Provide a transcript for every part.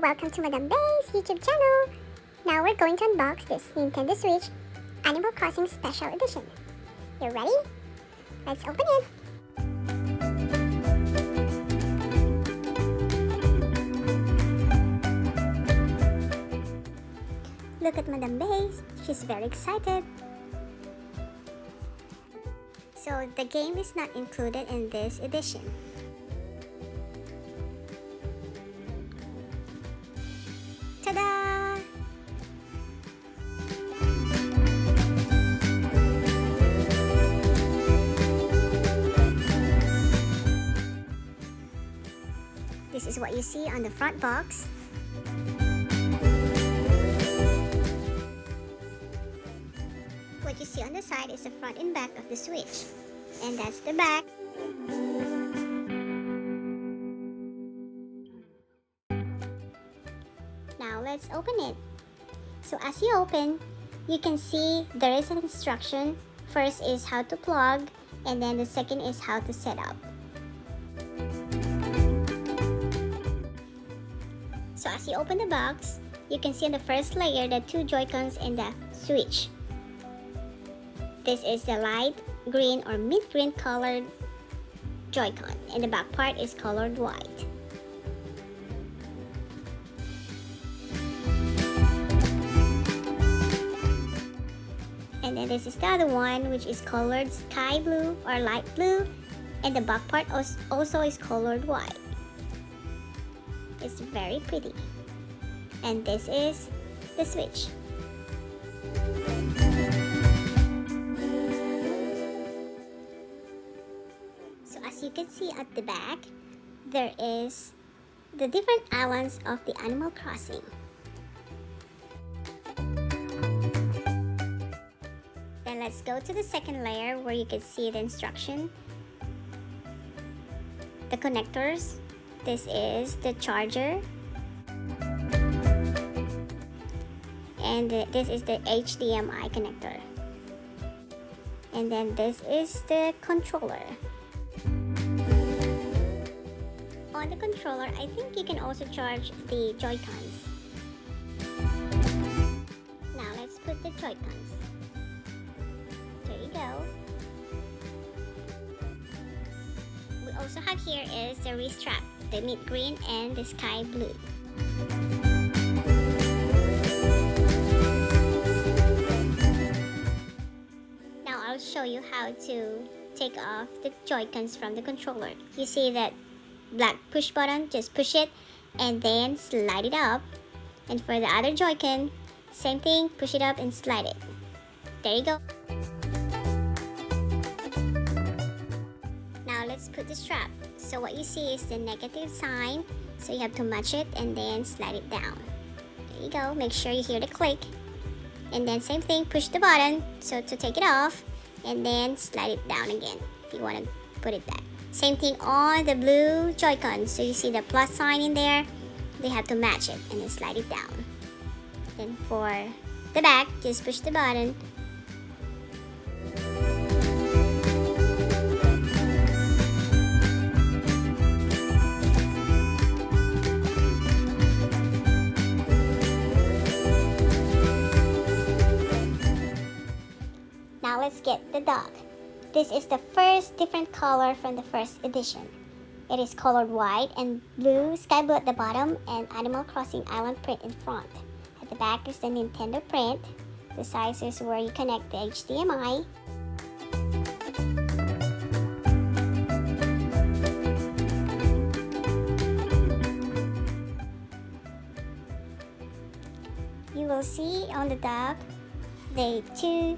welcome to Madambae's YouTube channel. Now we're going to unbox this Nintendo Switch Animal Crossing Special Edition. You ready? Let's open it. Look at Madambae, she's very excited. So the game is not included in this edition. Ta-da! This is what you see on the front box. What you see on the side is the front and back of the Switch. And that's the back. Now let's open it. So as you open, you can see there is an instruction. First is how to plug, and then the second is how to set up. So as you open the box, you can see on the first layer the two Joy-Cons and the Switch. This is the light green or mint green colored Joy-Con, and the back part is colored white. And then this is the other one, which is colored sky blue or light blue, and the back part also is colored white. It's very pretty. And this is the Switch. So as you can see at the back, there is the different islands of the Animal Crossing. Then let's go to the second layer where you can see the instruction, the connectors. This is the charger, and this is the HDMI connector, and then this is the controller. On the controller, I think you can also charge the Joy-Cons. Now let's put the Joy-Cons. There you go. We also have here is the wrist strap, the mint green and the sky blue. Now I'll show you how to take off the Joy-Cons from the controller. You see that black push button, just push it and then slide it up. And for the other Joy-Con, same thing, push it up and slide it. There you go. Now let's put the strap. So what you see is the negative sign, so you have to match it and then slide it down. There you go. Make sure you hear the click. And then same thing, push the button so to take it off, and then slide it down again if you want to put it back. Same thing on the blue Joy-Con. So you see the plus sign in there, they have to match it and then slide it down. Then for the back, just push the button. Now let's get the dog. This is the first different color from the first edition. It is colored white and blue, sky blue at the bottom, and Animal Crossing Island print in front. At the back is the Nintendo print. The size is where you connect the HDMI. You will see on the dog the two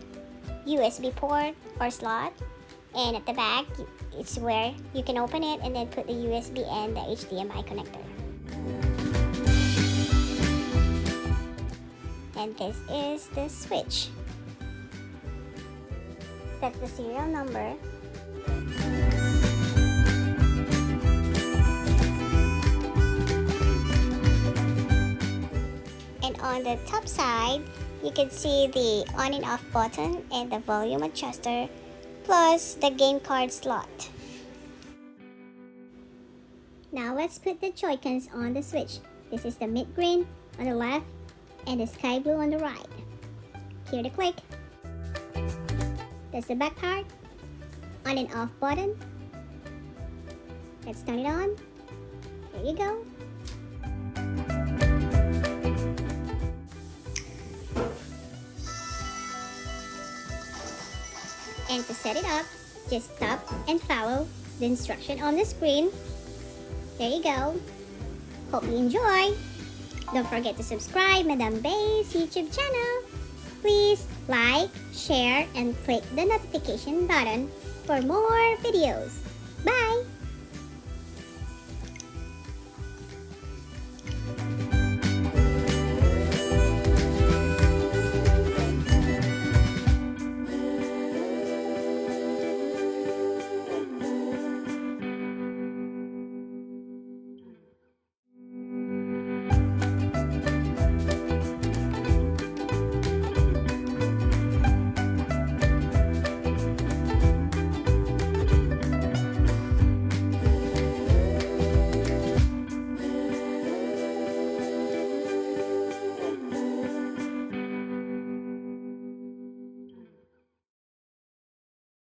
USB port or slot, and at the back it's where you can open it and then put the USB and the HDMI connector. And this is the Switch. That's the serial number. And on the top side, you can see the on and off button and the volume adjuster, plus the game card slot. Now let's put the Joy-Cons on the Switch. This is the mint green on the left and the sky blue on the right. Here the click. That's the back part. On and off button. Let's turn it on. There you go. And to set it up, just stop and follow the instruction on the screen. There you go. Hope you enjoy. Don't forget to subscribe Madambae's YouTube channel. Please like, share, and click the notification button for more videos. Bye!